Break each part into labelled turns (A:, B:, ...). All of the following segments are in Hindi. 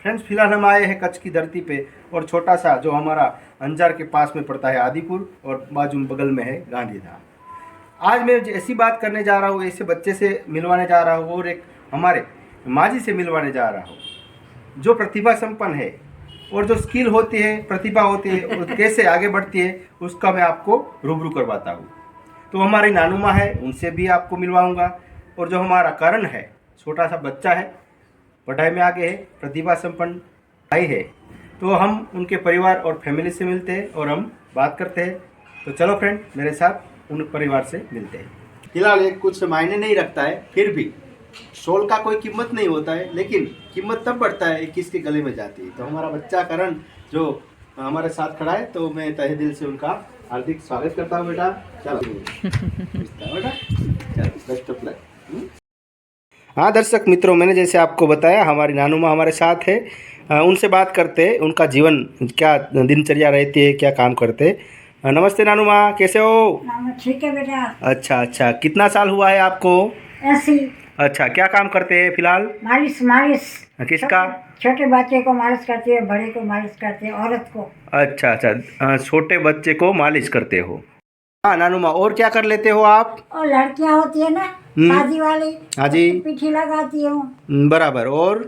A: फ्रेंड्स, फिलहाल हम आए हैं कच्छ की धरती पे और छोटा सा जो हमारा अंजार के पास में पड़ता है आदिपुर और बाजू में बगल में है गांधीधाम। आज मैं ऐसी बात करने जा रहा हूँ, ऐसे बच्चे से मिलवाने जा रहा हूँ और एक हमारे माजी से मिलवाने जा रहा हूँ जो प्रतिभा संपन्न है और जो स्किल होती है, प्रतिभा होती है और कैसे आगे बढ़ती है उसका मैं आपको रूबरू करवाता हूँ। तो हमारी नानू माँ है, उनसे भी आपको मिलवाऊंगा। और जो हमारा करण है, छोटा सा बच्चा है, पढ़ाई में आगे है, प्रतिभा संपन्न भाई है, तो हम उनके परिवार और फैमिली से मिलते हैं और हम बात करते हैं। तो चलो फ्रेंड, मेरे साथ उन परिवार से मिलते हैं। फिलहाल एक कुछ मायने नहीं रखता है, फिर भी शॉल का कोई कीमत नहीं होता है, लेकिन कीमत तब बढ़ता है किसके गले में जाती है। तो हमारा बच्चा करण जो हमारे साथ खड़ा है, तो मैं तहे दिल से उनका हार्दिक स्वागत करता हूँ। बेटा चलो बेटा, चलो बेस्ट ऑफ लक। हाँ दर्शक मित्रों, मैंने जैसे आपको बताया हमारी नानू माँ हमारे साथ है। उनसे बात करते हैं, उनका जीवन क्या दिनचर्या रहती है, क्या काम करते हैं। नमस्ते नानू माँ, कैसे हो?
B: ठीक है बेटा।
A: अच्छा अच्छा, कितना साल हुआ है आपको?
B: 80।
A: अच्छा, क्या काम करते हैं फिलहाल?
B: मालिश।
A: किसका?
B: छोटे बच्चे को मालिश करती है, बड़े को मालिश करती है, औरत को।
A: अच्छा अच्छा, छोटे बच्चे को मालिश करते हो। हाँ नानू माँ, और क्या कर लेते हो आप?
B: और लड़कियां होती है ना शादी वाली,
A: हाँ जी,
B: पीठी लगाती हूँ।
A: बराबर। और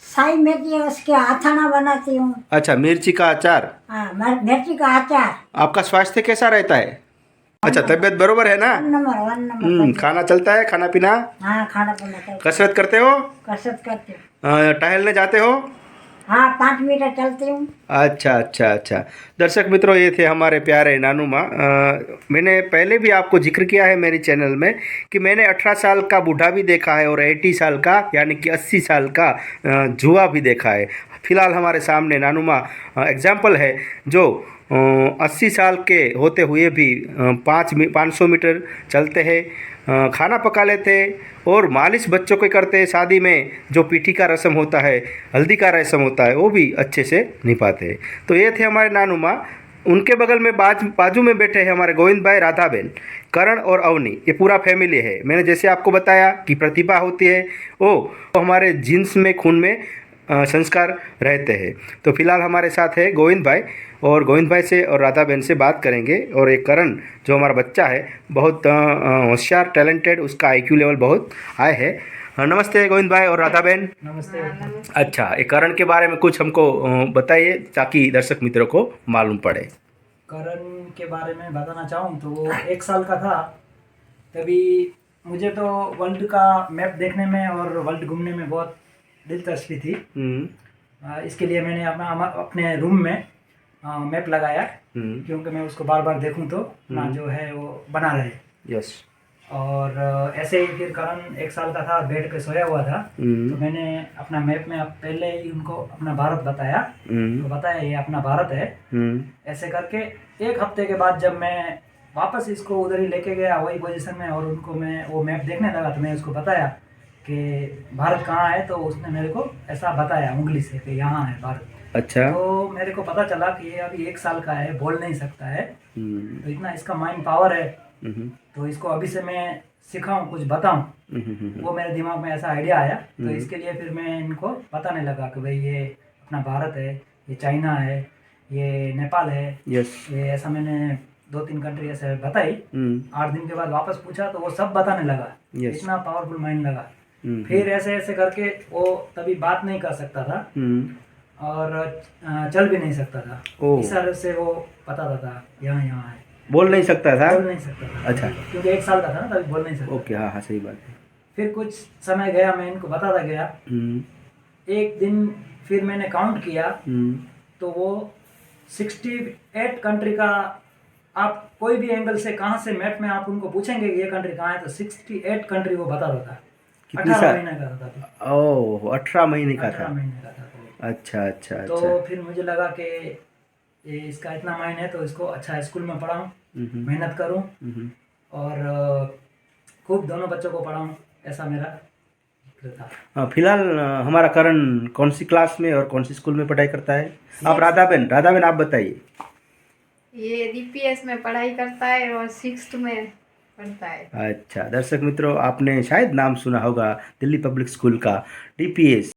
B: साई मेथी है, उसके आथाना बनाती हूँ।
A: अच्छा, मिर्ची का अचार।
B: हाँ, मिर्ची का अचार।
A: आपका स्वास्थ्य कैसा रहता है? अच्छा, तबीयत बरोबर है ना?
B: 1 नंबर।
A: खाना चलता है, खाना पीना?
B: हाँ, खाना पीना।
A: कसरत करते हो?
B: कसरत करती हूँ।
A: टहलने जाते हो?
B: हाँ, 5 मीटर चलती हूँ।
A: अच्छा अच्छा अच्छा। दर्शक मित्रों, ये थे हमारे प्यारे नानू माँ। मैंने पहले भी आपको जिक्र किया है मेरी चैनल में कि मैंने 18 साल का बूढ़ा भी देखा है और 80 साल का यानी कि 80 साल का जुआ भी देखा है। फिलहाल हमारे सामने नानू माँ एग्जाम्पल है जो 80 साल के होते हुए भी 500 मीटर चलते हैं, खाना पका लेते और मालिश बच्चों के करते हैं। शादी में जो पीठी का रस्म होता है, हल्दी का रस्म होता है, वो भी अच्छे से निभाते हैं। तो ये थे हमारे नानू माँ। उनके बगल में बाजू में बैठे हैं हमारे गोविंद भाई, राधा बहन, करण और अवनी, ये पूरा फैमिली है। मैंने जैसे आपको बताया कि प्रतिभा होती है वो हमारे जीन्स में, खून में संस्कार रहते हैं। तो फिलहाल हमारे साथ है गोविंद भाई, और गोविंद भाई से और राधा बहन से बात करेंगे। और एक करण जो हमारा बच्चा है, बहुत होशियार, टैलेंटेड, उसका IQ लेवल बहुत हाई है। नमस्ते गोविंद भाई और राधा बहन।
B: नमस्ते।
A: अच्छा, एक करण के बारे में कुछ हमको बताइए ताकि दर्शक मित्रों को मालूम पड़े।
C: करण के बारे में बताना चाहूँ तो वो 1 साल का था, तभी मुझे तो वर्ल्ड का मैप देखने में और वर्ल्ड घूमने में बहुत दिलचस्पी थी। इसके लिए मैंने अपने रूम में मैप लगाया, क्योंकि मैं उसको बार बार देखूं तो ना जो है वो बना रहे।
A: यस।
C: और ऐसे ही फिर करण 1 साल का था, बेड पे सोया हुआ था, तो मैंने अपना मैप में पहले ही उनको अपना भारत बताया। तो बताया ये अपना भारत है। ऐसे करके 1 हफ्ते के बाद जब मैं वापस इसको उधर ही लेके गया वही पोजीशन में, और उनको मैं वो मैप देखने लगा, तो मैं उसको बताया कि भारत कहाँ है, तो उसने मेरे को ऐसा बताया उंगली से कि यहाँ है भारत।
A: अच्छा।
C: तो मेरे को पता चला कि ये अभी 1 साल का है, बोल नहीं सकता है, तो इतना इसका माइंड पावर है, तो इसको अभी से मैं सिखाऊं, कुछ बताऊं, वो मेरे दिमाग में ऐसा आइडिया आया। तो इसके लिए फिर मैं इनको बताने लगा कि भाई ये अपना भारत है, ये चाइना है, ये नेपाल है।
A: यस।
C: ये ऐसा मैंने 2-3 कंट्री ऐसे बताई। 8 दिन के बाद वापस पूछा तो वो सब बताने लगा। इतना पावरफुल माइंड लगा। फिर ऐसे ऐसे करके वो तभी बात नहीं कर सकता था और चल भी नहीं सकता था। इशारे से वो बताता था यहाँ यहाँ है,
A: बोल नहीं सकता था।
C: बोल नहीं सकता था।
A: अच्छा,
C: क्योंकि 1 साल का था ना, तभी बोल नहीं सकता।
A: ओके, हाँ हाँ, सही बात है।
C: फिर कुछ समय गया, मैं इनको बताता गया। एक दिन फिर मैंने काउंट किया तो वो 68 कंट्री का, आप कोई भी एंगल से कहाँ से मैप में आप उनको पूछेंगे ये कंट्री कहाँ है, तो 68 कंट्री वो बताता था। 18 महीने का था।
A: ओह, 18 महीने का था।
C: 18 महीने का था।
A: अच्छा अच्छा
C: तो
A: अच्छा।
C: फिर मुझे लगा कि ये इसका इतना माइंड है, तो इसको अच्छा स्कूल में पढ़ाऊँ, मेहनत करूँ और खूब दोनों बच्चों को पढ़ाऊँ, ऐसा मेरा था।
A: हाँ, फिलहाल हमारा करण कौन सी क्लास में और कौन सी स्कूल में पढ़ाई करता है? आप राधा बहन आप बताइए।
D: ये DPS में पढ़ाई करता है और 6th में पढ़ता है।
A: अच्छा, दर्शक मित्रों, आपने शायद नाम सुना होगा दिल्ली पब्लिक स्कूल का, DPS।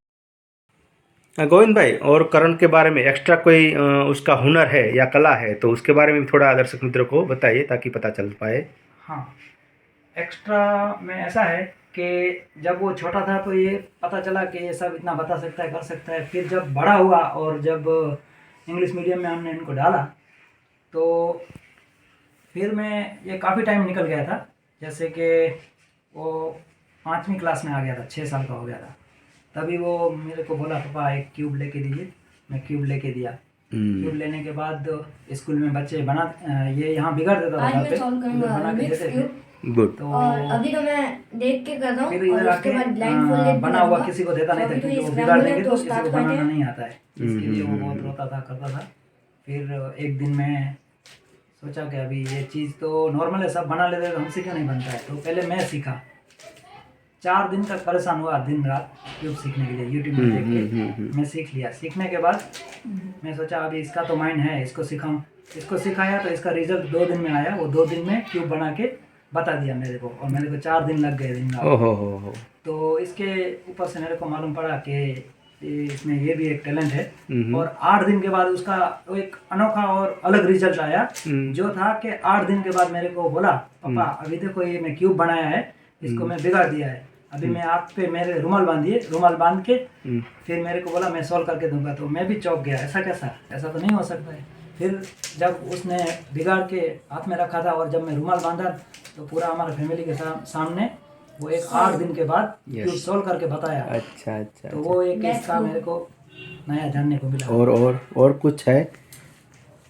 A: गोविंद भाई, और करण के बारे में एक्स्ट्रा कोई उसका हुनर है या कला है तो उसके बारे में थोड़ा दर्शक मित्रों को बताइए ताकि पता चल पाए।
C: हाँ, एक्स्ट्रा में ऐसा है कि जब वो छोटा था तो ये पता चला कि ये सब इतना बता सकता है, कर सकता है। फिर जब बड़ा हुआ और जब इंग्लिश मीडियम में हमने इनको डाला तो फिर मैं ये काफ़ी टाइम निकल गया था। जैसे कि वो 5वीं क्लास में आ गया था, 6 साल का हो गया था, तभी वो मेरे को बोला पापा एक क्यूब लेके दीजिए। मैं क्यूब लेके दिया। क्यूब लेने के बाद स्कूल में बच्चे ये यहाँ बिगाड़ देता था
E: आज
C: घर
E: मैं
C: पे,
E: सॉल्व करूंगा
C: बना के
E: रूबिक्स
C: देते थे।
E: क्यूब।
A: गुड।
C: तो
E: और अभी तो मैं देख के कर रहा
C: फिर
E: हूँ और
C: इधर
E: उसके
C: आके
E: बाद ब्लाइंडफोल्डेड
C: बना हुआ किसी को देता नहीं था,
E: अभी तो
C: क्योंकि वो
E: स्क्रैम्बल
C: बिगाड़
E: है
C: देंगे
E: तो
C: तो किसी को
E: स्टार्ट
C: बनाना
E: करते हैं।
C: नहीं आता है। इसके लिए वो बहुत रोता था, करता था। फिर एक दिन मैं सोचा कि अभी ये चीज़ तो नॉर्मल है, सब बना लेते हैं तो हमसे क्यों नहीं बनता है। तो पहले मैं सीखा, 4 दिन तक परेशान हुआ, दिन रात क्यूब सीखने के लिए यूट्यूब में देख के मैं सीख लिया। सीखने के बाद मैं सोचा अभी इसका तो माइंड है, इसको सिखाऊं। इसको सिखाया तो इसका रिजल्ट 2 दिन में आया। वो 2 दिन में क्यूब बना के बता दिया मेरे को, और मेरे को 4 दिन लग गए दिन रात।
A: ओहो हो।
C: तो इसके ऊपर से मेरे को मालूम पड़ा कि इसमें ये भी एक टैलेंट है। और 8 दिन के बाद उसका वो एक अनोखा और अलग रिजल्ट आया, जो था कि 8 दिन के बाद मेरे को बोला पापा अभी देखो ये मैं क्यूब बनाया है, इसको मैं बिगाड़ दिया है, अभी मैं आप पे मेरे रुमाल बांधिए। रुमाल बांध के फिर मेरे को बोला मैं सॉल्व करके दूंगा। तो मैं भी चौंक गया, ऐसा कैसा, ऐसा तो नहीं हो सकता है। फिर जब उसने बिगाड़ के हाथ में रखा था और जब मैं रुमाल बांधा तो पूरा हमारे फैमिली के सामने वो एक 8 दिन के बाद क्यूब सॉल्व करके बताया।
A: अच्छा अच्छा।
C: तो वो एक इसका मेरे को नया जानने को मिला।
A: और कुछ है?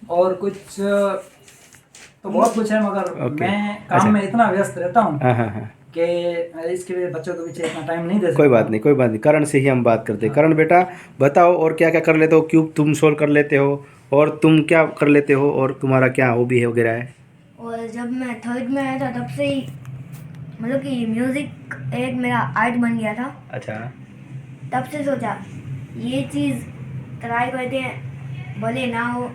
C: और कुछ तो बहुत कुछ है, मगर मैं काम में इतना व्यस्त रहता हूँ कि इसके लिए बच्चों के पीछे इतना टाइम नहीं दे सकता।
A: कोई बात नहीं। करण से ही हम बात करते हैं। करण बेटा बताओ, और क्या क्या कर लेते हो? क्यूब तुम सोल्व कर लेते हो, और तुम क्या कर लेते हो, और तुम्हारा क्या हॉबी है वगैरह है?
E: और जब मैं 3rd में आया था तब से ही मतलब कि म्यूज़िक एक मेरा आर्ट बन गया था।
A: अच्छा।
E: तब से सोचा ये चीज़ ट्राई करते हैं, भले ना हो।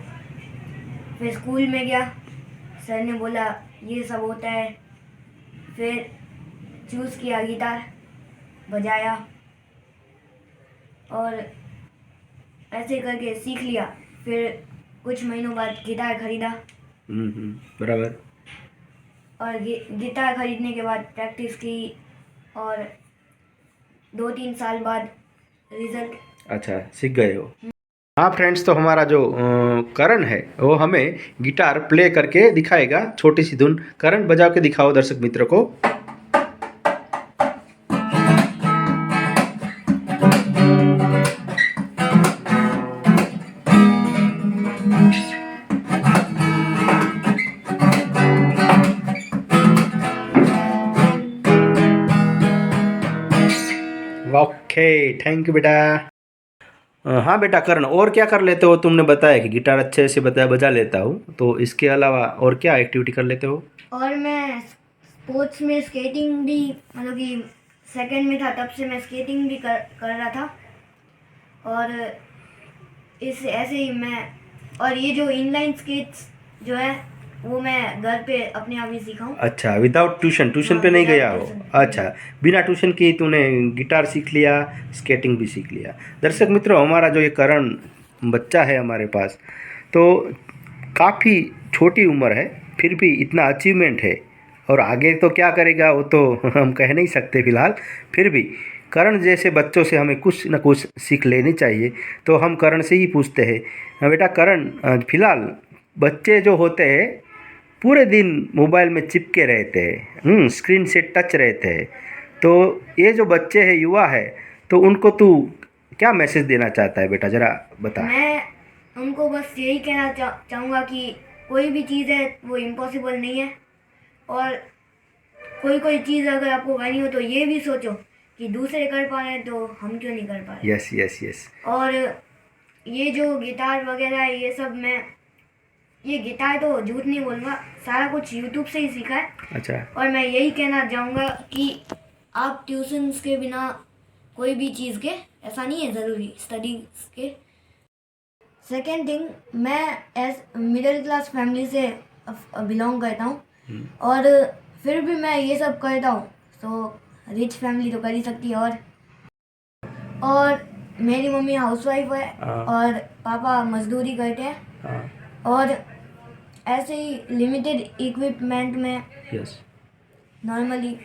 E: फिर स्कूल में गया, सर ने बोला ये सब होता है। फिर चूज़ किया गिटार, बजाया और ऐसे करके सीख लिया। फिर कुछ महीनों बाद गिटार खरीदा
A: बराबर।
E: और गिटार खरीदने के बाद प्रैक्टिस की और 2-3 साल बाद रिजल्ट।
A: अच्छा, सीख गए हो। हाँ फ्रेंड्स, तो हमारा जो करण है वो हमें गिटार प्ले करके दिखाएगा, छोटी सी धुन। करण बजा के दिखाओ दर्शक मित्रों को। ओके, थैंक यू बेटा। हाँ बेटा करण, और क्या कर लेते हो? तुमने बताया कि गिटार अच्छे से बजा लेता हूँ, तो इसके अलावा और क्या एक्टिविटी कर लेते हो?
E: और मैं स्पोर्ट्स में स्केटिंग भी, मतलब कि 2nd में था तब से मैं स्केटिंग भी कर रहा था। और इस ऐसे ही मैं, और ये जो इनलाइन स्केट्स जो है वो मैं घर पे अपने आप ही सीखा हूँ।
A: अच्छा, विदाउट ट्यूशन पे नहीं गया हो? अच्छा, बिना ट्यूशन के तूने गिटार सीख लिया, स्केटिंग भी सीख लिया। दर्शक मित्रों, हमारा जो ये करण बच्चा है हमारे पास, तो काफ़ी छोटी उम्र है, फिर भी इतना अचीवमेंट है। और आगे तो क्या करेगा वो तो हम कह नहीं सकते फ़िलहाल। फिर भी करण जैसे बच्चों से हमें कुछ न कुछ सीख लेनी चाहिए, तो हम करण से ही पूछते हैं। बेटा करण, फ़िलहाल बच्चे जो होते हैं पूरे दिन मोबाइल में चिपके रहते हैं, स्क्रीन से टच रहते हैं, तो ये जो बच्चे हैं, युवा है, तो उनको तू क्या मैसेज देना चाहता है बेटा, ज़रा बता।
E: मैं उनको बस यही कहना चाहूँगा कि कोई भी चीज़ है वो इम्पॉसिबल नहीं है। और कोई चीज़ अगर आपको करनी हो तो ये भी सोचो कि दूसरे कर पा रहे हैं तो हम क्यों नहीं कर पा रहे।
A: Yes yes yes.
E: और ये जो गिटार वगैरह है, ये सब ये गिटार तो झूठ नहीं बोलूँगा, सारा कुछ यूट्यूब से ही सीखा है।
A: अच्छा।
E: और मैं यही कहना चाहूँगा कि आप ट्यूशन्स के बिना कोई भी चीज़ के, ऐसा नहीं है ज़रूरी स्टडीज़ के। 2nd थिंग, मैं एज मिडिल क्लास फैमिली से बिलोंग करता हूँ, और फिर भी मैं ये सब करता हूँ, तो रिच फैमिली तो कर ही सकती है। और मेरी मम्मी हाउसवाइफ है
A: हाँ।
E: और पापा मजदूरी करते हैं
A: हाँ।
E: और ऐसे ही लिमिटेड इक्विपमेंट में
A: यस,
E: नॉर्मली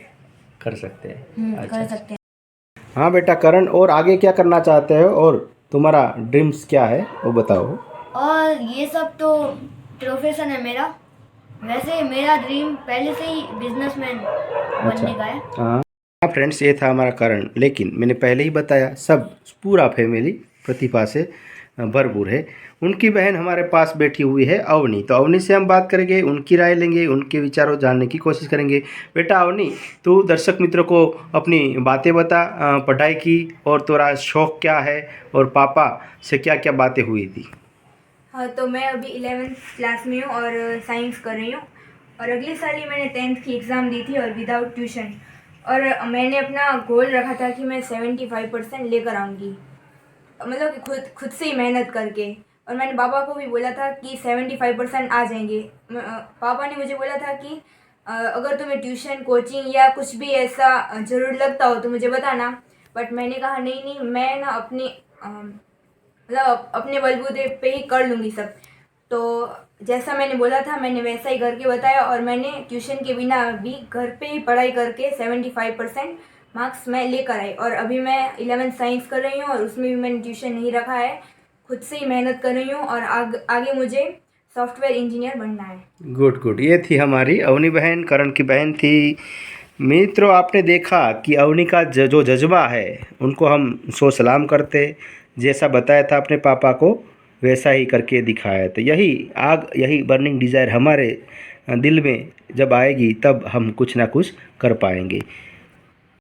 A: कर सकते हैं।
E: कर
A: अच्छा।
E: सकते हैं।
A: हाँ बेटा करण, और आगे क्या करना चाहते हो और तुम्हारा ड्रीम्स क्या है वो बताओ।
E: और ये सब तो प्रोफेशन है मेरा। वैसे मेरा ड्रीम पहले से ही बिजनेसमैन बनने का है।
A: हाँ फ्रेंड्स, ये था हमारा करण, लेकिन मैंने पहले ही बताया सब पूरा फैमिली प्रतिभा से भरपूर है। उनकी बहन हमारे पास बैठी हुई है अवनी, तो अवनी से हम बात करेंगे, उनकी राय लेंगे, उनके विचारों जानने की कोशिश करेंगे। बेटा अवनी, तू दर्शक मित्रों को अपनी बातें बता, पढ़ाई की और तेरा शौक़ क्या है और पापा से क्या क्या बातें हुई थी।
F: हाँ, तो मैं अभी 11th क्लास में हूँ और साइंस कर रही हूँ। और अगले साल ही मैंने 10th की एग्ज़ाम दी थी और विदाउट ट्यूशन। और मैंने अपना गोल रखा था कि मैं 75% लेकर आऊँगी, मतलब कि खुद से ही मेहनत करके। और मैंने पापा को भी बोला था कि 75% आ जाएंगे। पापा ने मुझे बोला था कि अगर तुम्हें ट्यूशन, कोचिंग या कुछ भी ऐसा ज़रूर लगता हो तो मुझे बताना। बट मैंने कहा नहीं, मैं ना मतलब अपने बलबूते पे ही कर लूँगी सब। तो जैसा मैंने बोला था मैंने वैसा ही करके बताया और मैंने ट्यूशन के बिना भी घर पे ही पढ़ाई करके 75% मार्क्स मैं लेकर आई। और अभी मैं 11th साइंस कर रही हूँ और उसमें भी मैंने ट्यूशन नहीं रखा है, खुद से ही मेहनत कर रही हूँ और आगे मुझे सॉफ्टवेयर इंजीनियर बनना है।
A: गुड गुड, ये थी हमारी अवनी बहन, करण की बहन थी। मित्रों, आपने देखा कि अवनी का जो जज्बा है उनको हम सो सलाम करते, जैसा बताया था अपने पापा को वैसा ही करके दिखाया। तो यही बर्निंग डिज़ायर हमारे दिल में जब आएगी तब हम कुछ ना कुछ कर पाएंगे।